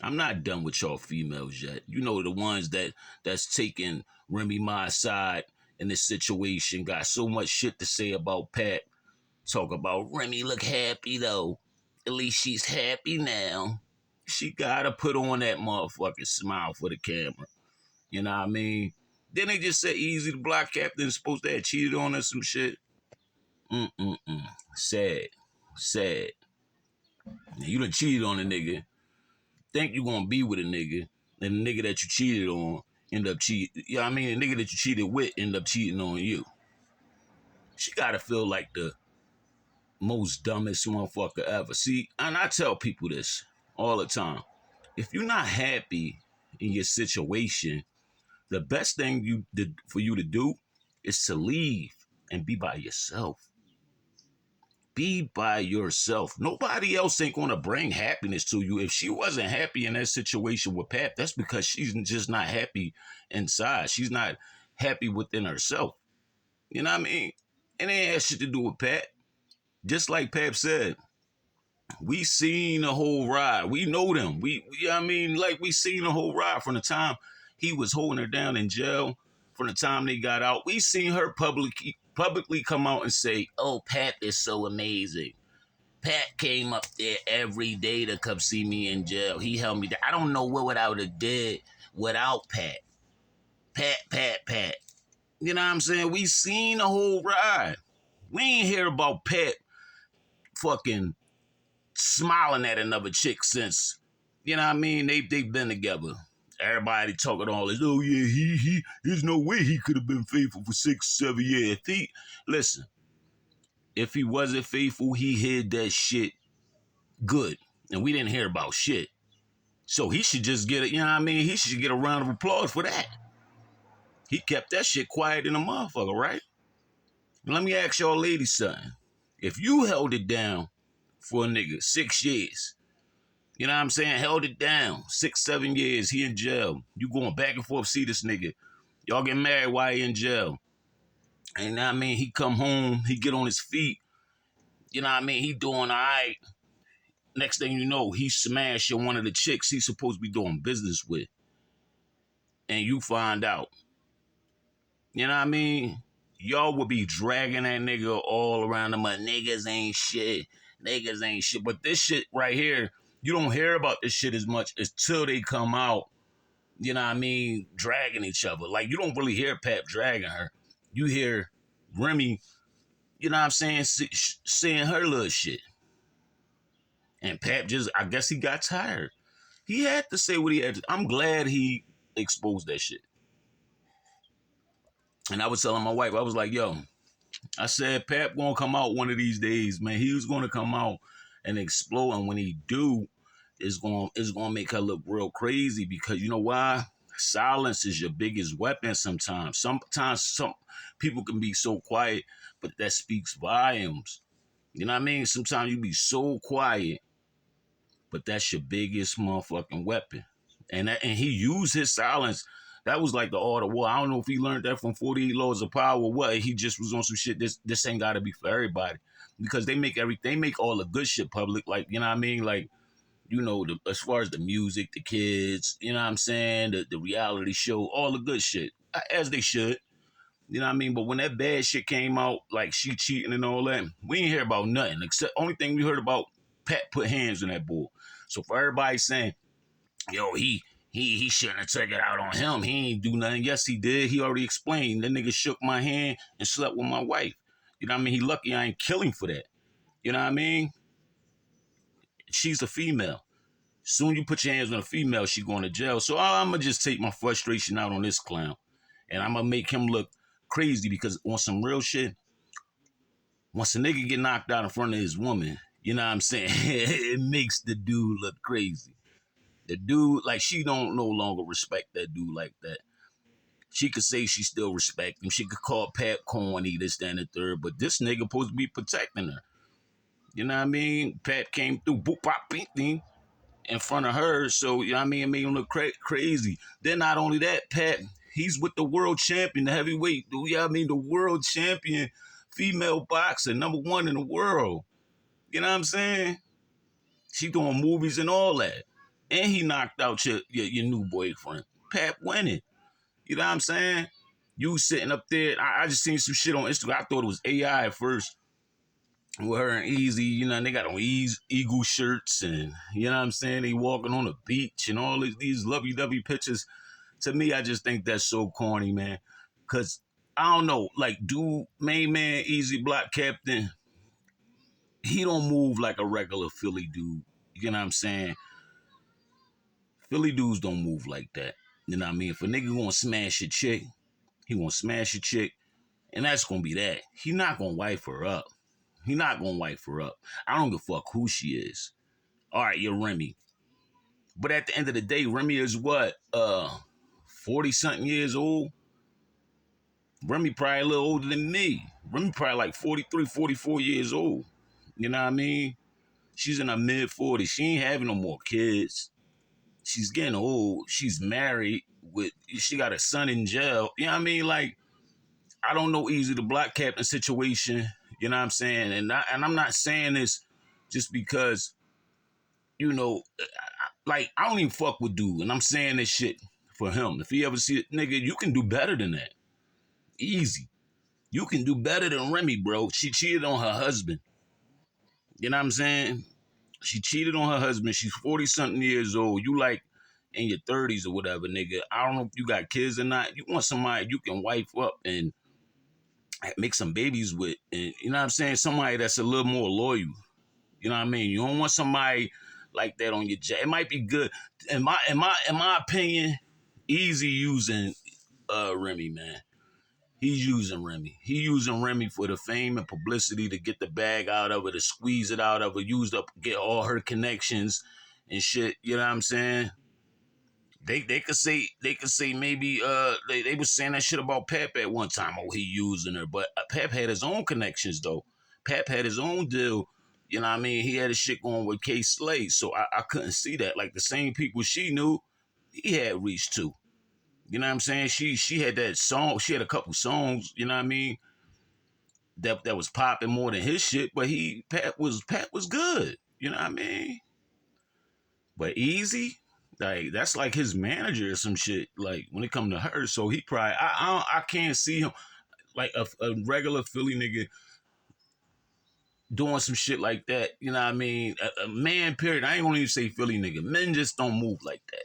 I'm not done with y'all females yet. You know, the ones that's taking Remy Ma's side in this situation, got so much shit to say about Pat. Talk about Remy look happy though. At least she's happy now. She gotta put on that motherfucking smile for the camera. You know what I mean? Then they just said Eazy, the block captain, is supposed to have cheated on her some shit. Mm-mm-mm. Sad. Sad. Now, you done cheated on a nigga. Think you gonna be with a nigga, and the nigga that you cheated on end up cheating. You know what I mean? The nigga that you cheated with end up cheating on you. She gotta feel like the most dumbest motherfucker ever. See, and I tell people this all the time. If you're not happy in your situation, the best thing for you to do is to leave and be by yourself. Be by yourself. Nobody else ain't gonna bring happiness to you. If she wasn't happy in that situation with Pat, that's because she's just not happy inside. She's not happy within herself. You know what I mean? It ain't had shit to do with Pat. Just like Pap said, we seen the whole ride. We know them. You know what I mean? Like, we seen the whole ride from the time he was holding her down in jail, from the time they got out. We seen her publicly come out and say, oh, Pat is so amazing. Pat came up there every day to come see me in jail. He held me down. I don't know what I would have did without Pat. Pat. You know what I'm saying? We seen the whole ride. We ain't hear about Pat fucking smiling at another chick since, you know what I mean? They've been together. Everybody talking all this, oh yeah, there's no way he could have been faithful for 6-7 years. Listen, if he wasn't faithful, he hid that shit good. And we didn't hear about shit. So he should just get it, you know what I mean? He should get a round of applause for that. He kept that shit quiet in a motherfucker, right? Let me ask y'all ladies something. If you held it down for a nigga 6 years, you know what I'm saying? Held it down 6-7 years, he in jail. You going back and forth, see this nigga. Y'all get married while he in jail. And you know what I mean? He come home, he get on his feet. You know what I mean? He doing all right. Next thing you know, he smashing one of the chicks he's supposed to be doing business with. And you find out. You know what I mean? Y'all would be dragging that nigga all around him. Niggas ain't shit. Niggas ain't shit. But this shit right here, you don't hear about this shit as much until they come out, you know what I mean, dragging each other. Like, you don't really hear Pap dragging her. You hear Remy, you know what I'm saying, saying her little shit. And Pap just, I guess he got tired. He had to say what he had to. I'm glad he exposed that shit. And I was telling my wife, I was like, yo, I said, Pap gonna come out one of these days, man. He was gonna come out and explode. And when he do, it's gonna make her look real crazy, because you know why? Silence is your biggest weapon sometimes. Sometimes some people can be so quiet, but that speaks volumes. You know what I mean? Sometimes you be so quiet, but that's your biggest motherfucking weapon. And he used his silence. That was like the art of war. I don't know if he learned that from 48 Laws of Power or what. He just was on some shit. This ain't gotta be for everybody. Because they make all the good shit public. Like, you know what I mean? Like, you know, as far as the music, the kids, you know what I'm saying? The reality show, all the good shit. As they should. You know what I mean? But when that bad shit came out, like she cheating and all that, we ain't hear about nothing. Except only thing we heard about, Pat put hands on that bull. So for everybody saying, yo, he shouldn't have taken it out on him. He ain't do nothing. Yes, he did. He already explained. That nigga shook my hand and slept with my wife. You know what I mean? He lucky I ain't kill him for that. You know what I mean? She's a female. Soon you put your hands on a female, she going to jail. So I'm going to just take my frustration out on this clown. And I'm going to make him look crazy, because on some real shit, once a nigga get knocked out in front of his woman, you know what I'm saying? It makes the dude look crazy. The dude, like, she don't no longer respect that dude like that. She could say she still respect him. She could call Pat corny, this, that, and the third. But this nigga supposed to be protecting her. You know what I mean? Pat came through, boop, pop, beep, thing, in front of her. So, you know what I mean? It made him look crazy. Then not only that, Pat, he's with the world champion, the heavyweight. You know what I mean? The world champion female boxer, #1 in the world. You know what I'm saying? She doing movies and all that. and he knocked out your new boyfriend. Pap winning. You know what I'm saying? You sitting up there. I just seen some shit on Instagram. I thought it was AI at first with her and Eazy. You know, and they got on Eagle shirts and, you know what I'm saying? They walking on the beach and all these lovey-dovey pictures. To me, I just think that's so corny, man. Because, I don't know, like, dude, main man, Eazy Block Captain, he don't move like a regular Philly dude. You know what I'm saying? Philly dudes don't move like that. You know what I mean? If a nigga gonna smash a chick, he gonna smash a chick, and that's gonna be that. He not gonna wife her up. He not gonna wife her up. I don't give a fuck who she is. All right, you're Remy. But at the end of the day, Remy is what? 40-something years old? Remy probably a little older than me. Remy probably like 43, 44 years old. You know what I mean? She's in her mid-40s. She ain't having no more kids. She's getting old. She's married she got a son in jail. You know what I mean? Like, I don't know Eazy the Block Captain situation. You know what I'm saying? And I'm not saying this just because, you know, like, I don't even fuck with dude. And I'm saying this shit for him. If he ever see it, nigga, you can do better than that. Easy. You can do better than Remy, bro. She cheated on her husband. You know what I'm saying? She cheated on her husband. She's 40-something years old. You like in your 30s or whatever, nigga. I don't know if you got kids or not. You want somebody you can wife up and make some babies with. And you know what I'm saying? Somebody that's a little more loyal. You know what I mean? You don't want somebody like that on your job. It might be good. In my opinion, Eazy using Remy, man. He's using Remy. He using Remy for the fame and publicity to get the bag out of her, to squeeze it out of her, use up, get all her connections and shit. You know what I'm saying? They could say maybe they was saying that shit about Pep at one time. Oh, he using her, but Pep had his own connections though. Pep had his own deal. You know what I mean? He had his shit going with K Slade, so I couldn't see that. Like the same people she knew, he had reached to. You know what I'm saying? She had that song. She had a couple songs. You know what I mean? That was popping more than his shit. But Pat was good. You know what I mean? But Eazy, like that's like his manager or some shit. Like when it come to her, so he probably I can't see him like a regular Philly nigga doing some shit like that. You know what I mean? A man, period. I ain't gonna even say Philly nigga. Men just don't move like that.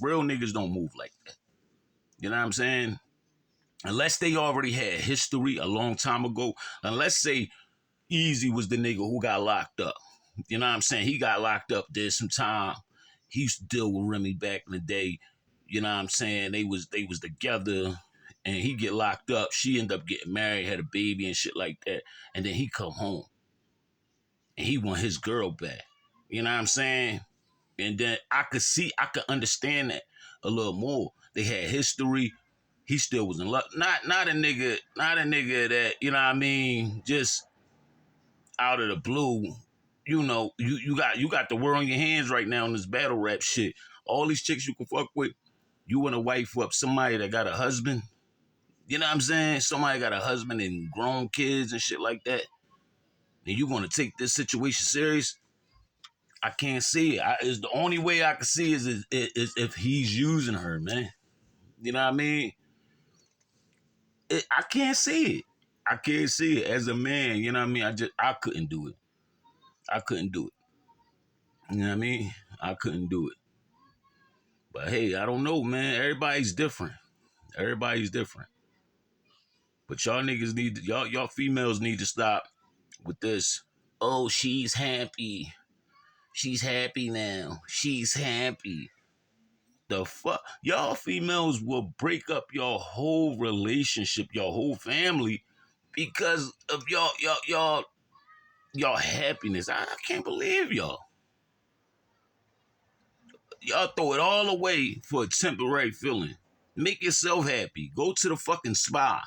Real niggas don't move like that. You know what I'm saying? Unless they already had history a long time ago. Unless say Eazy was the nigga who got locked up. You know what I'm saying? He got locked up, did some time. He used to deal with Remy back in the day. You know what I'm saying? They was together and he get locked up. She ended up getting married, had a baby and shit like that. And then he come home and he want his girl back. You know what I'm saying? And then I could understand that a little more. They had history. He still was in love. Not a nigga that, you know what I mean, just out of the blue. You know, you got the world in your hands right now in this battle rap shit. All these chicks you can fuck with, you want to wife up somebody that got a husband. You know what I'm saying? Somebody got a husband and grown kids and shit like that. And you gonna take this situation serious? I can't see it. It's the only way I can see is if he's using her, man. You know what I mean? I can't see it. I can't see it as a man. You know what I mean? I couldn't do it. I couldn't do it. You know what I mean? I couldn't do it. But hey, I don't know, man. Everybody's different. Everybody's different. But y'all niggas y'all females need to stop with this. Oh, she's happy. She's happy now. She's happy. The fuck? Y'all females will break up your whole relationship, your whole family because of y'all happiness. I can't believe y'all. Y'all throw it all away for a temporary feeling. Make yourself happy. Go to the fucking spa.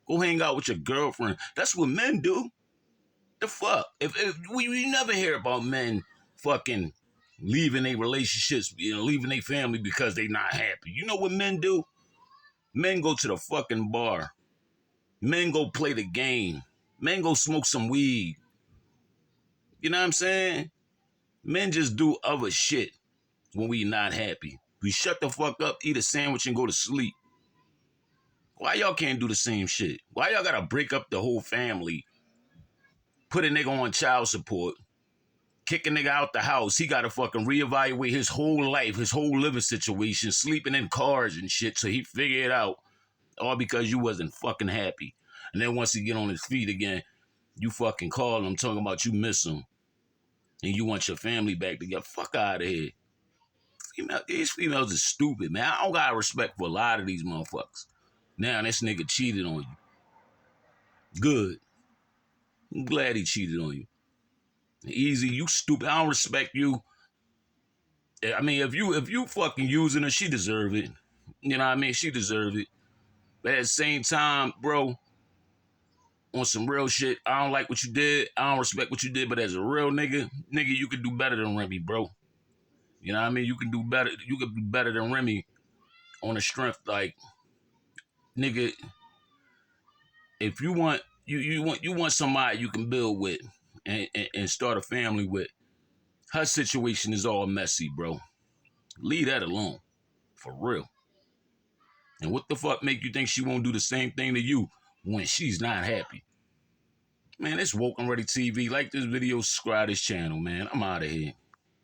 Go hang out with your girlfriend. That's what men do. The fuck? If we never hear about men fucking leaving their relationships, leaving their family because they not happy. You know what men do? Men go to the fucking bar. Men go play the game. Men go smoke some weed. You know what I'm saying? Men just do other shit. when we not happy. We shut the fuck up, eat a sandwich, and go to sleep. Why y'all can't do the same shit? Why y'all gotta break up the whole family, put a nigga on child support, kick a nigga out the house? He gotta fucking reevaluate his whole life, his whole living situation, sleeping in cars and shit, so he figure it out, all because you wasn't fucking happy. And then once he get on his feet again, you fucking call him talking about you miss him and you want your family back together. Fuck out of here. These females are stupid, man. I don't got respect for a lot of these motherfuckers. Now this nigga cheated on you. Good. I'm glad he cheated on you. Eazy, you stupid. I don't respect you. I mean, if you fucking using her, she deserve it. You know what I mean? She deserve it. But at the same time, bro, on some real shit, I don't like what you did. I don't respect what you did. But as a real nigga, you could do better than Remy, bro. You know what I mean? You can do better. You could do better than Remy on the strength, like, nigga. If you want, you want somebody you can build with and start a family with. Her situation is all messy, bro. Leave that alone, for real. And what the fuck make you think she won't do the same thing to you when she's not happy? Man, it's Woke and Ready TV. Like this video, subscribe to this channel, man. I'm out of here.